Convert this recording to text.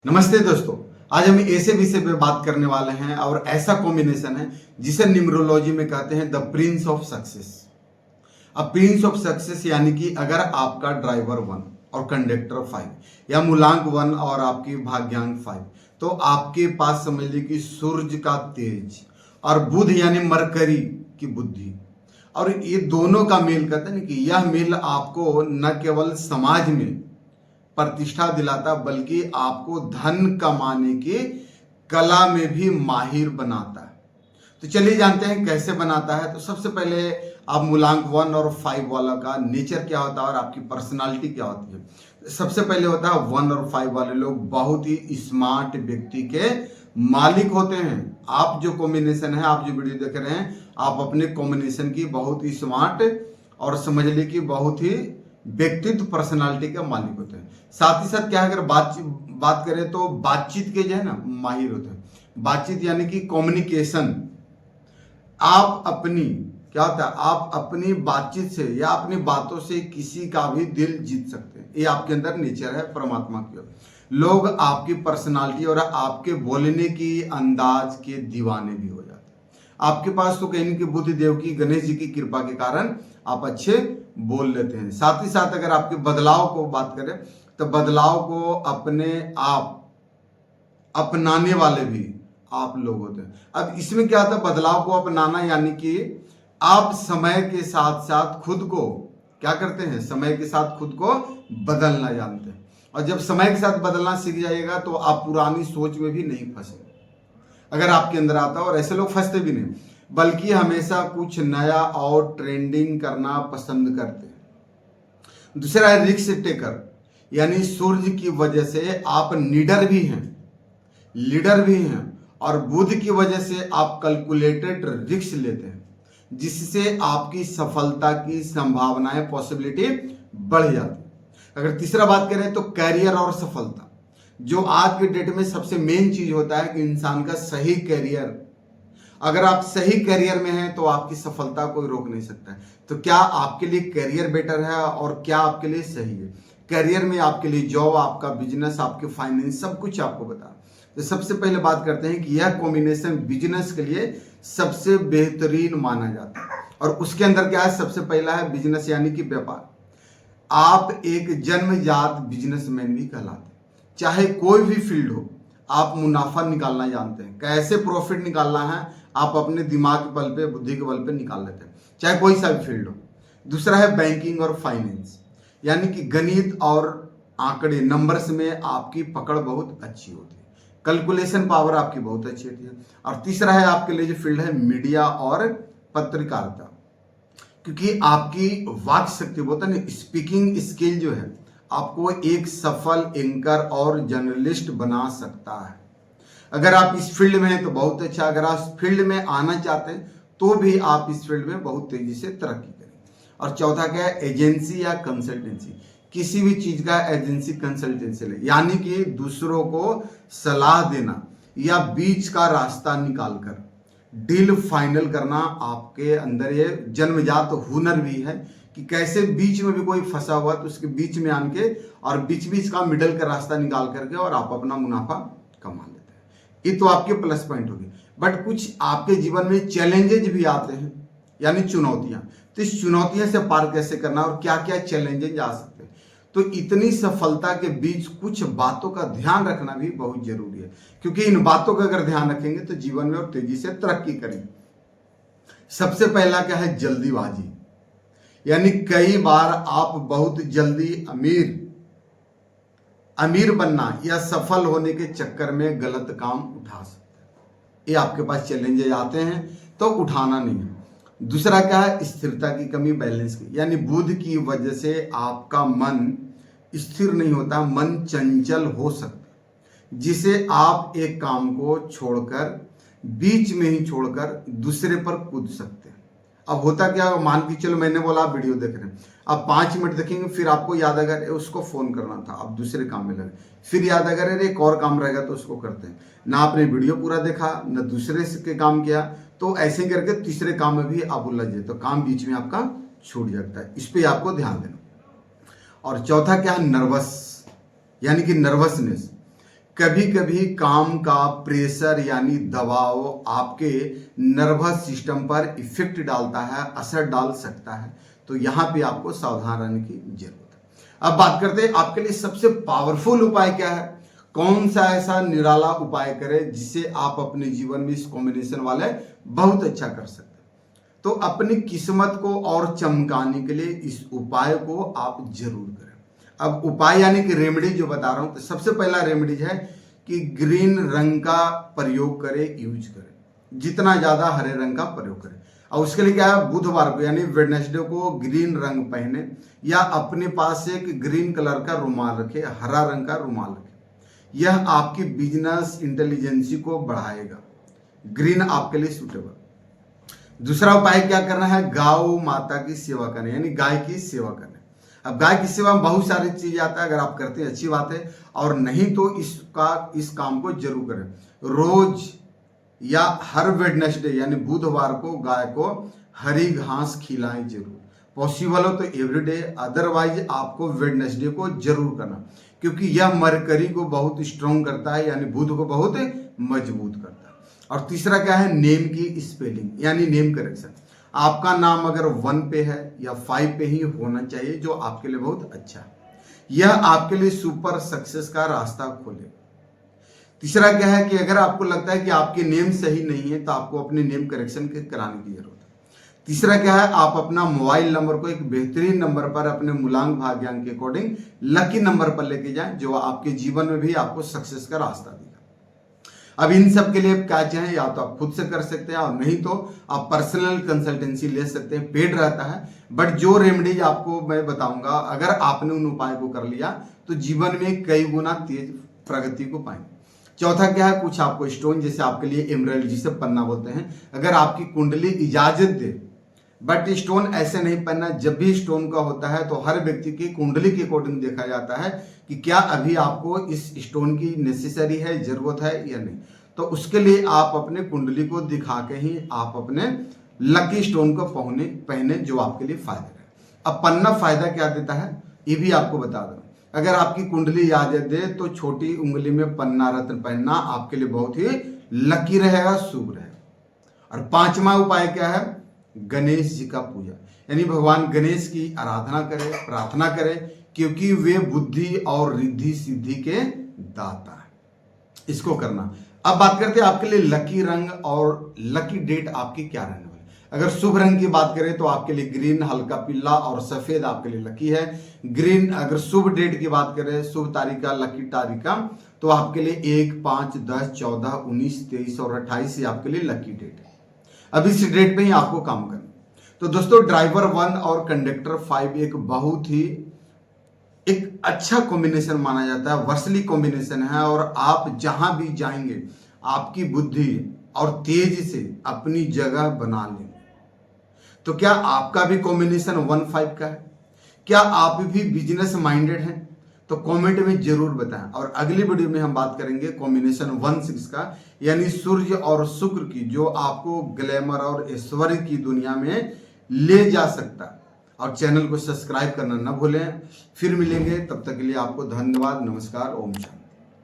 नमस्ते दोस्तों। आज हम ऐसे विषय पे बात करने वाले हैं और ऐसा कॉम्बिनेशन है जिसे न्यूमरोलॉजी में कहते हैं द प्रिंस ऑफ सक्सेस। अब प्रिंस ऑफ सक्सेस यानी कि अगर आपका ड्राइवर 1 और कंडक्टर 5 या मूलांक 1 और आपकी भाग्यांक 5, तो आपके पास समझ लीजिए कि सूर्य का तेज और बुध यानी मरकरी की बुद्धि, और ये दोनों का मेल कहते हैं कि यह मेल आपको न केवल समाज में प्रतिष्ठा दिलाता बल्कि आपको धन कमाने की कला में भी माहिर बनाता है। तो चलिए जानते हैं कैसे बनाता है। तो सबसे पहले आप मूलांक 1 और 5 वाला का नेचर क्या होता है और आपकी पर्सनालिटी क्या होती है। सबसे पहले होता है 1 और 5 वाले लोग बहुत ही स्मार्ट व्यक्ति के मालिक होते हैं। आप जो कॉम्बिनेशन है, आप जो वीडियो देख रहे हैं, आप अपने कॉम्बिनेशन की बहुत ही स्मार्ट और समझ लीजिए कि बहुत ही व्यक्तित्व पर्सनालिटी के मालिक होते हैं। साथ ही साथ क्या है, अगर बात करें तो बातचीत के जो है ना माहिर होते हैं। बातचीत यानी कि कम्युनिकेशन, आप अपनी क्या होता है, आप अपनी बातचीत से या अपनी बातों से किसी का भी दिल जीत सकते हैं। ये आपके अंदर नेचर है परमात्मा की। लोग आपकी पर्सनालिटी और आपके बोलने की अंदाज के दीवाने भी हो जाते हैं। आपके पास तो कहीं कि बुद्ध देव की, गणेश जी की कृपा के कारण आप अच्छे बोल लेते हैं। साथ ही साथ अगर आपके बदलाव को बात करें तो बदलाव को अपने आप अपनाने वाले भी आप लोग होते हैं। अब इसमें क्या होता है, बदलाव को अपनाना यानी कि आप समय के साथ साथ खुद को क्या करते हैं, समय के साथ खुद को बदलना जानते हैं। और जब समय के साथ बदलना सीख जाइएगा तो आप पुरानी सोच में भी नहीं फंसे। अगर आपके अंदर आता है, और ऐसे लोग फंसते भी नहीं बल्कि हमेशा कुछ नया और ट्रेंडिंग करना पसंद करते हैं। दूसरा है रिस्क टेकर, यानी सूर्य की वजह से आप लीडर भी हैं, और बुध की वजह से आप कैलकुलेटेड रिस्क लेते हैं, जिससे आपकी सफलता की संभावनाएं, पॉसिबिलिटी बढ़ जाती है। अगर तीसरा बात करें तो कैरियर और सफलता, जो आज के डेट में सबसे मेन चीज होता है कि इंसान का सही कैरियर। अगर आप सही करियर में हैं तो आपकी सफलता कोई रोक नहीं सकता है। तो क्या आपके लिए करियर बेटर है और क्या आपके लिए सही है? करियर में आपके लिए जॉब, आपका बिजनेस, आपके फाइनेंस, सब कुछ आपको बता। तो सबसे पहले बात करते हैं कि यह कॉम्बिनेशन बिजनेस के लिए सबसे बेहतरीन माना जाता है। और उसके अंदर क्या है, सबसे पहला है बिजनेस यानी कि व्यापार। आप एक जन्मजात बिजनेसमैन भी कहलाते हैं। चाहे कोई भी फील्ड हो, आप मुनाफा निकालना जानते हैं। कैसे प्रॉफिट निकालना है आप अपने दिमाग के बल पे, बुद्धि के बल पे निकाल लेते हैं, चाहे कोई सा भी फील्ड हो। दूसरा है बैंकिंग और फाइनेंस, यानी कि गणित और आंकड़े, नंबर्स में आपकी पकड़ बहुत अच्छी होती है। कैलकुलेशन पावर आपकी बहुत अच्छी होती है। और तीसरा है आपके लिए जो फील्ड है मीडिया और पत्रकारिता, क्योंकि आपकी वाक शक्ति बोलते हैं, स्पीकिंग स्किल जो है आपको एक सफल एंकर और जर्नलिस्ट बना सकता है। अगर आप इस फील्ड में हैं तो बहुत अच्छा। अगर आप इस फील्ड में आना चाहते हैं तो भी आप इस फील्ड में बहुत तेजी से तरक्की करें। और चौथा क्या है, एजेंसी या कंसल्टेंसी। किसी भी चीज का एजेंसी कंसल्टेंसी ले, यानी कि दूसरों को सलाह देना या बीच का रास्ता निकालकर डील फाइनल करना। आपके अंदर ये जन्मजात हुनर भी है कि कैसे बीच में भी कोई फंसा हुआ तो उसके बीच में आके और बीच का मिडल का रास्ता निकाल करके और आप अपना मुनाफा कमा लेते हैं। ये तो आपके प्लस पॉइंट होगी। बट कुछ आपके जीवन में चैलेंजेज भी आते हैं, यानी चुनौतियां। तो इस चुनौतियों से पार कैसे करना और क्या क्या चैलेंजेज आ सकते हैं। तो इतनी सफलता के बीच कुछ बातों का ध्यान रखना भी बहुत जरूरी है, क्योंकि इन बातों का अगर ध्यान रखेंगे तो जीवन में और तेजी से तरक्की करेंगे। सबसे पहला क्या है, जल्दीबाजी, यानी कई बार आप बहुत जल्दी अमीर बनना या सफल होने के चक्कर में गलत काम उठा सकते हैं। ये आपके पास चैलेंजेस आते हैं तो उठाना नहीं है। दूसरा क्या है, स्थिरता की कमी, बैलेंस की, यानी बुध की वजह से आपका मन स्थिर नहीं होता, मन चंचल हो सकता है, जिसे आप एक काम को छोड़कर, बीच में ही छोड़कर दूसरे पर कूद सकते हैं। अब होता क्या, मान के चलो मैंने बोला आप वीडियो देख रहे हैं, अब 5 मिनट देखेंगे, फिर आपको याद आएगा उसको फोन करना था, आप दूसरे काम में लगे, फिर याद आएगा अरे एक और काम रहेगा तो उसको करते हैं। ना आपने वीडियो पूरा देखा, ना दूसरे के काम किया, तो ऐसे करके तीसरे काम में भी आप उलझ जाए, तो काम बीच में आपका छूट जाता है। इस पे आपको ध्यान देना। और चौथा क्या है, नर्वस, यानी कि नर्वसनेस, कभी कभी काम का प्रेशर यानी दबाव आपके नर्वस सिस्टम पर इफेक्ट डालता है, असर डाल सकता है। तो यहाँ पे आपको सावधान रहने की जरूरत है। अब बात करते हैं आपके लिए सबसे पावरफुल उपाय क्या है, कौन सा ऐसा निराला उपाय करें जिससे आप अपने जीवन में इस कॉम्बिनेशन वाले बहुत अच्छा कर सकते हैं। तो अपनी किस्मत को और चमकाने के लिए इस उपाय को आप जरूर करें। अब उपाय यानी कि रेमेडी जो बता रहा हूं, तो सबसे पहला रेमेडी है कि ग्रीन रंग का प्रयोग करें, यूज करें, जितना ज्यादा हरे रंग का प्रयोग करें। और उसके लिए क्या है, बुधवार को यानी वेडनेसडे को ग्रीन रंग पहने या अपने पास एक ग्रीन कलर का रुमाल रखे, हरा रंग का रुमाल रखे। यह आपकी बिजनेस इंटेलिजेंसी को बढ़ाएगा। ग्रीन आपके लिए सुटेबल। दूसरा उपाय क्या करना है, गौ माता की सेवा करना, यानी गाय की सेवा करना। अब गाय की सेवा में बहुत सारी चीज आता है, अगर आप करते हैं अच्छी बात है, और नहीं तो इस काम को जरूर करें। रोज या हर वेडनेसडे यानी बुधवार को गाय को हरी घास खिलाएं जरूर। पॉसिबल हो तो एवरीडे, अदरवाइज आपको वेडनेसडे को जरूर करना, क्योंकि यह मरकरी को बहुत स्ट्रॉन्ग करता है, यानी बुध को बहुत मजबूत करता है। और तीसरा क्या है, नेम की स्पेलिंग यानी नेम करेक्शन। आपका नाम अगर 1 पे है या 5 पे ही होना चाहिए, जो आपके लिए बहुत अच्छा है। यह आपके लिए सुपर सक्सेस का रास्ता खोलेगा। तीसरा क्या है कि अगर आपको लगता है कि आपके नेम सही नहीं है, तो आपको अपने नेम करेक्शन कराने की जरूरत है। तीसरा क्या है, आप अपना मोबाइल नंबर को एक बेहतरीन नंबर पर अपने मूलांक भाग्यांक के अकॉर्डिंग लकी नंबर पर लेके जाएं, जो आपके जीवन में भी आपको सक्सेस का रास्ता देगा। अब इन सब के लिए क्या चाहें, या तो आप खुद से कर सकते हैं, और नहीं तो आप पर्सनल कंसल्टेंसी ले सकते हैं, पेड रहता है। बट जो रेमेडीज आपको मैं बताऊंगा, अगर आपने उन उपाय को कर लिया तो जीवन में कई गुना तेज प्रगति को पाएंगे। चौथा क्या है, कुछ आपको स्टोन, जैसे आपके लिए एमराल्ड, जिसे पन्ना बोलते हैं, अगर आपकी कुंडली इजाजत दे, बट स्टोन ऐसे नहीं पहनना। जब भी स्टोन का होता है तो हर व्यक्ति की कुंडली के अकॉर्डिंग देखा जाता है कि क्या अभी आपको इस स्टोन की नेसेसरी है, जरूरत है या नहीं। तो उसके लिए आप अपने कुंडली को दिखा के ही आप अपने लकी स्टोन को पहने, जो आपके लिए फायदा है। अब पन्ना फायदा क्या देता है, ये भी आपको बता दूं। अगर आपकी कुंडली याद दे तो छोटी उंगली में पन्ना रत्न पहनना आपके लिए बहुत ही लकी रहेगा, शुभ रहेगा। और पांचवा उपाय क्या है, गणेश जी का पूजा, यानी भगवान गणेश की आराधना करें, प्रार्थना करें, क्योंकि वे बुद्धि और रिद्धि सिद्धि के दाता है। इसको करना। अब बात करते हैं आपके लिए लकी रंग और लकी डेट आपकी क्या रहने वाली। अगर शुभ रंग की बात करें तो आपके लिए ग्रीन, हल्का पीला और सफेद आपके लिए लकी है। ग्रीन। अगर शुभ डेट की बात करें, शुभ तारीख का, लकी तारीख का, तो आपके लिए 1, 5, 10, 14, 19, 23 और 28 ये आपके लिए लकी डेट है। अब इस डेट पे ही आपको काम करना। तो दोस्तों, ड्राइवर 1 और कंडक्टर 5 एक बहुत ही एक अच्छा कॉम्बिनेशन माना जाता है, वर्सली कॉम्बिनेशन है। और आप जहां भी जाएंगे आपकी बुद्धि और तेज से अपनी जगह बना लेंगे। तो क्या आपका भी कॉम्बिनेशन 1-5 का है? क्या आप भी बिजनेस माइंडेड हैं? तो कमेंट में जरूर बताएं। और अगली वीडियो में हम बात करेंगे कॉम्बिनेशन 1-6 का, यानी सूर्य और शुक्र की, जो आपको ग्लैमर और ऐश्वर्य की दुनिया में ले जा सकता है। और चैनल को सब्सक्राइब करना न भूलें। फिर मिलेंगे, तब तक के लिए आपको धन्यवाद, नमस्कार, ओम शांति।